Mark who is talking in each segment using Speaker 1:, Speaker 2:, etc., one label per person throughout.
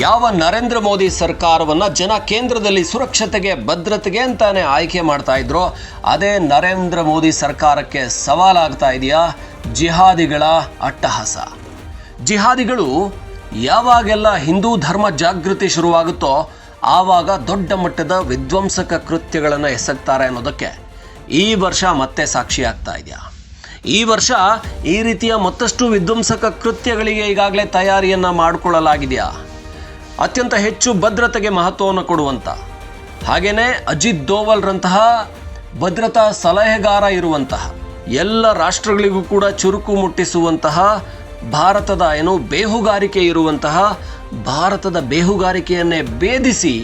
Speaker 1: ಯಾವ ನರೇಂದ್ರ ಮೋದಿ ಸರ್ಕಾರವನ್ನು ಜನ ಕೇಂದ್ರದಲ್ಲಿ ಸುರಕ್ಷತೆಗೆ ಭದ್ರತೆಗೆ ಅಂತಾನೆ ಆಯ್ಕೆ ಮಾಡ್ತಾ ಇದ್ರು, ಅದೇ ನರೇಂದ್ರ ಮೋದಿ ಸರ್ಕಾರಕ್ಕೆ ಸವಾಲಾಗ್ತಾ ಇದೆಯಾ ಜಿಹಾದಿಗಳ ಅಟ್ಟಹಾಸ. ಜಿಹಾದಿಗಳು ಯಾವಾಗೆಲ್ಲ ಹಿಂದೂ ಧರ್ಮ ಜಾಗೃತಿ ಶುರುವಾಗುತ್ತೋ ಆವಾಗ ದೊಡ್ಡ ಮಟ್ಟದ ವಿಧ್ವಂಸಕ ಕೃತ್ಯಗಳನ್ನು ಎಸಗ್ತಾರೆ ಅನ್ನೋದಕ್ಕೆ ಈ ವರ್ಷ ಮತ್ತೆ ಸಾಕ್ಷಿ ಆಗ್ತಾ ಇದೆಯಾ. ಈ ವರ್ಷ ಈ ರೀತಿಯ ಮತ್ತಷ್ಟು ವಿಧ್ವಂಸಕ ಕೃತ್ಯಗಳಿಗೆ ಈಗಾಗಲೇ ತಯಾರಿಯನ್ನು ಮಾಡಿಕೊಳ್ಳಲಾಗಿದೆಯಾ. ಅತ್ಯಂತ ಹೆಚ್ಚು ಭದ್ರತೆಗೆ ಮಹತ್ವವನ್ನು ಕೊಡುವಂಥ, ಹಾಗೆಯೇ ಅಜಿತ್ ದೋವಲ್ರಂತಹ ಭದ್ರತಾ ಸಲಹೆಗಾರ ಇರುವಂತಹ, ಎಲ್ಲ ರಾಷ್ಟ್ರಗಳಿಗೂ ಕೂಡ ಚುರುಕು ಮುಟ್ಟಿಸುವಂತಹ ಭಾರತದ ಬೇಹುಗಾರಿಕೆ ಇರುವಂತಹ ಭಾರತದ ಬೇಹುಗಾರಿಕೆಯನ್ನೇ ಭೇದಿಸಿ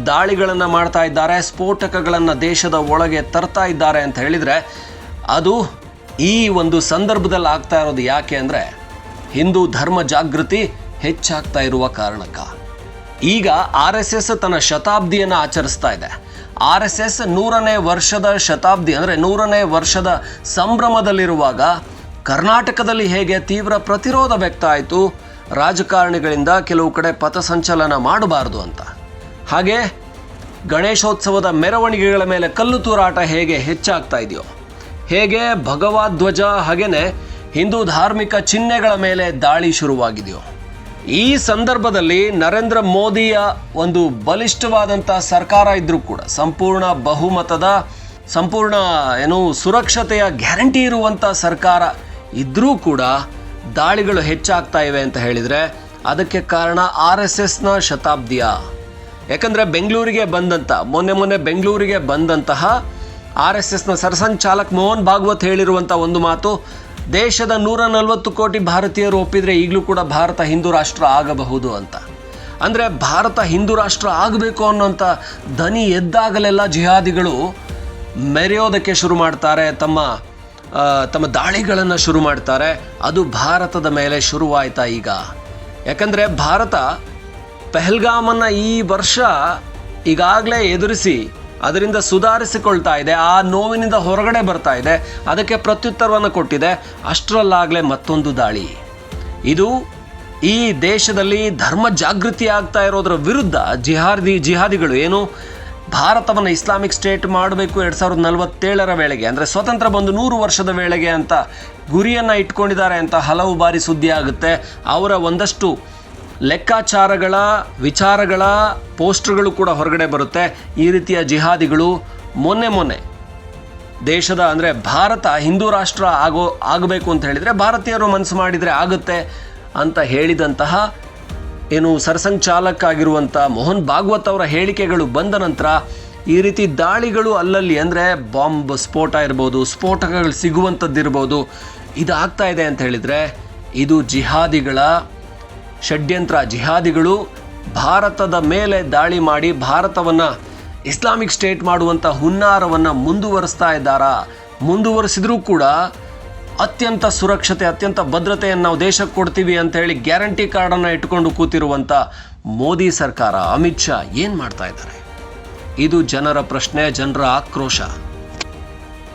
Speaker 1: ದಾಳಿಗಳನ್ನು ಮಾಡ್ತಾ ಇದ್ದಾರೆ, ಸ್ಫೋಟಕಗಳನ್ನು ದೇಶದ ಒಳಗೆ ತರ್ತಾ ಇದ್ದಾರೆ ಅಂತ ಹೇಳಿದರೆ ಅದು ಈ ಒಂದು ಸಂದರ್ಭದಲ್ಲಿ ಆಗ್ತಾ ಇರೋದು ಯಾಕೆ ಅಂದರೆ ಹಿಂದೂ ಧರ್ಮ ಜಾಗೃತಿ ಹೆಚ್ಚಾಗ್ತಾ ಇರುವ ಕಾರಣಕ್ಕ. ಈಗ RSS ತನ್ನ ಶತಾಬ್ದಿಯನ್ನು ಆಚರಿಸ್ತಾ ಇದೆ. RSS 100ನೇ ವರ್ಷದ ಶತಾಬ್ದಿ ಅಂದರೆ 100ನೇ ವರ್ಷದ ಸಂಭ್ರಮದಲ್ಲಿರುವಾಗ ಕರ್ನಾಟಕದಲ್ಲಿ ಹೇಗೆ ತೀವ್ರ ಪ್ರತಿರೋಧ ವ್ಯಕ್ತ ಆಯಿತು, ರಾಜಕಾರಣಿಗಳಿಂದ ಕೆಲವು ಕಡೆ ಪಥಸಂಚಲನ ಮಾಡಬಾರ್ದು ಅಂತ, ಹಾಗೆ ಗಣೇಶೋತ್ಸವದ ಮೆರವಣಿಗೆಗಳ ಮೇಲೆ ಕಲ್ಲು ತೂರಾಟ ಹೇಗೆ ಹೆಚ್ಚಾಗ್ತಾ ಇದೆಯೋ, ಹೇಗೆ ಭಗವಧ್ವಜ ಹಾಗೆಯೇ ಹಿಂದೂ ಧಾರ್ಮಿಕ ಚಿಹ್ನೆಗಳ ಮೇಲೆ ದಾಳಿ ಶುರುವಾಗಿದೆಯೋ, ಈ ಸಂದರ್ಭದಲ್ಲಿ ನರೇಂದ್ರ ಮೋದಿಯ ಒಂದು ಬಲಿಷ್ಠವಾದಂಥ ಸರ್ಕಾರ ಇದ್ದರೂ ಕೂಡ, ಸಂಪೂರ್ಣ ಬಹುಮತದ ಸಂಪೂರ್ಣ ಸುರಕ್ಷತೆಯ ಗ್ಯಾರಂಟಿ ಇರುವಂಥ ಸರ್ಕಾರ ಇದ್ದರೂ ಕೂಡ ದಾಳಿಗಳು ಹೆಚ್ಚಾಗ್ತಾ ಇವೆ ಅಂತ ಹೇಳಿದರೆ ಅದಕ್ಕೆ ಕಾರಣ RSSನ ಶತಾಬ್ದಿಯ. ಯಾಕಂದರೆ ಬೆಂಗಳೂರಿಗೆ ಬಂದಂಥ ಮೊನ್ನೆ ಬೆಂಗಳೂರಿಗೆ ಬಂದಂತಹ RSSನ ಸರ್ಸಂಚಾಲಕ್ ಮೋಹನ್ ಭಾಗವತ್ ಹೇಳಿರುವಂಥ ಒಂದು ಮಾತು, ದೇಶದ 140 ಕೋಟಿ ಭಾರತೀಯರು ಒಪ್ಪಿದರೆ ಈಗಲೂ ಕೂಡ ಭಾರತ ಹಿಂದೂ ರಾಷ್ಟ್ರ ಆಗಬಹುದು ಅಂತ. ಅಂದರೆ ಭಾರತ ಹಿಂದೂ ರಾಷ್ಟ್ರ ಆಗಬೇಕು ಅನ್ನೋಂಥ ಧ್ವನಿ ಎದ್ದಾಗಲೆಲ್ಲ ಜಿಹಾದಿಗಳು ಮೆರೆಯೋದಕ್ಕೆ ಶುರು ಮಾಡ್ತಾರೆ, ತಮ್ಮ ದಾಳಿಗಳನ್ನು ಶುರು ಮಾಡ್ತಾರೆ. ಅದು ಭಾರತದ ಮೇಲೆ ಶುರುವಾಯ್ತಾ ಈಗ. ಯಾಕಂದರೆ ಭಾರತ ಪೆಹಲ್ಗಾಮನ್ನು ಈ ವರ್ಷ ಈಗಾಗಲೇ ಎದುರಿಸಿ ಅದರಿಂದ ಸುಧಾರಿಸಿಕೊಳ್ತಾ ಇದೆ, ಆ ನೋವಿನಿಂದ ಹೊರಗಡೆ ಬರ್ತಾ ಇದೆ, ಅದಕ್ಕೆ ಪ್ರತ್ಯುತ್ತರವನ್ನು ಕೊಟ್ಟಿದೆ. ಅಷ್ಟರಲ್ಲಾಗಲೇ ಮತ್ತೊಂದು ದಾಳಿ. ಇದು ಈ ದೇಶದಲ್ಲಿ ಧರ್ಮ ಜಾಗೃತಿ ಆಗ್ತಾ ಇರೋದ್ರ ವಿರುದ್ಧ ಜಿಹಾದಿಗಳು ಭಾರತವನ್ನು ಇಸ್ಲಾಮಿಕ್ ಸ್ಟೇಟ್ ಮಾಡಬೇಕು 2047ರ ವೇಳೆಗೆ, ಅಂದರೆ ಸ್ವತಂತ್ರ ಬಂದು 100 ವರ್ಷದ ವೇಳೆಗೆ ಅಂತ ಗುರಿಯನ್ನು ಇಟ್ಕೊಂಡಿದ್ದಾರೆ ಅಂತ ಹಲವು ಬಾರಿ ಸುದ್ದಿ ಆಗುತ್ತೆ. ಅವರ ಒಂದಷ್ಟು ಲೆಕ್ಕಾಚಾರಗಳ ವಿಚಾರಗಳ ಪೋಸ್ಟರ್ಗಳು ಕೂಡ ಹೊರಗಡೆ ಬರುತ್ತೆ. ಈ ರೀತಿಯ ಜಿಹಾದಿಗಳು ಮೊನ್ನೆ ದೇಶದ ಅಂದರೆ ಭಾರತ ಹಿಂದೂ ರಾಷ್ಟ್ರ ಆಗಬೇಕು ಅಂತ ಹೇಳಿದರೆ ಭಾರತೀಯರು ಮನಸ್ಸು ಮಾಡಿದರೆ ಆಗುತ್ತೆ ಅಂತ ಹೇಳಿದಂತಹ ಸರ್ಸಂಚಾಲಕ್ ಆಗಿರುವಂಥ ಮೋಹನ್ ಭಾಗವತ್ ಅವರ ಹೇಳಿಕೆಗಳು ಬಂದ ನಂತರ ಈ ರೀತಿ ದಾಳಿಗಳು ಅಲ್ಲಲ್ಲಿ, ಅಂದರೆ ಬಾಂಬ್ ಸ್ಫೋಟ ಇರ್ಬೋದು, ಸ್ಫೋಟಕಗಳು ಸಿಗುವಂಥದ್ದಿರ್ಬೋದು, ಇದಾಗ್ತಾ ಇದೆ ಅಂತ ಹೇಳಿದರೆ ಇದು ಜಿಹಾದಿಗಳ ಷಡ್ಯಂತ್ರ. ಜಿಹಾದಿಗಳು ಭಾರತದ ಮೇಲೆ ದಾಳಿ ಮಾಡಿ ಭಾರತವನ್ನು ಇಸ್ಲಾಮಿಕ್ ಸ್ಟೇಟ್ ಮಾಡುವಂಥ ಹುನ್ನಾರವನ್ನು ಮುಂದುವರಿಸ್ತಾ ಇದ್ದಾರಾ. ಮುಂದುವರಿಸಿದ್ರೂ ಕೂಡ ಅತ್ಯಂತ ಸುರಕ್ಷತೆ, ಅತ್ಯಂತ ಭದ್ರತೆಯನ್ನು ನಾವು ದೇಶಕ್ಕೆ ಕೊಡ್ತೀವಿ ಅಂತ ಹೇಳಿ ಗ್ಯಾರಂಟಿ ಕಾರ್ಡನ್ನು ಇಟ್ಕೊಂಡು ಕೂತಿರುವಂಥ ಮೋದಿ ಸರ್ಕಾರ, ಅಮಿತ್ ಶಾ ಏನು ಮಾಡ್ತಾ ಇದ್ದಾರೆ? ಇದು ಜನರ ಪ್ರಶ್ನೆ, ಜನರ ಆಕ್ರೋಶ.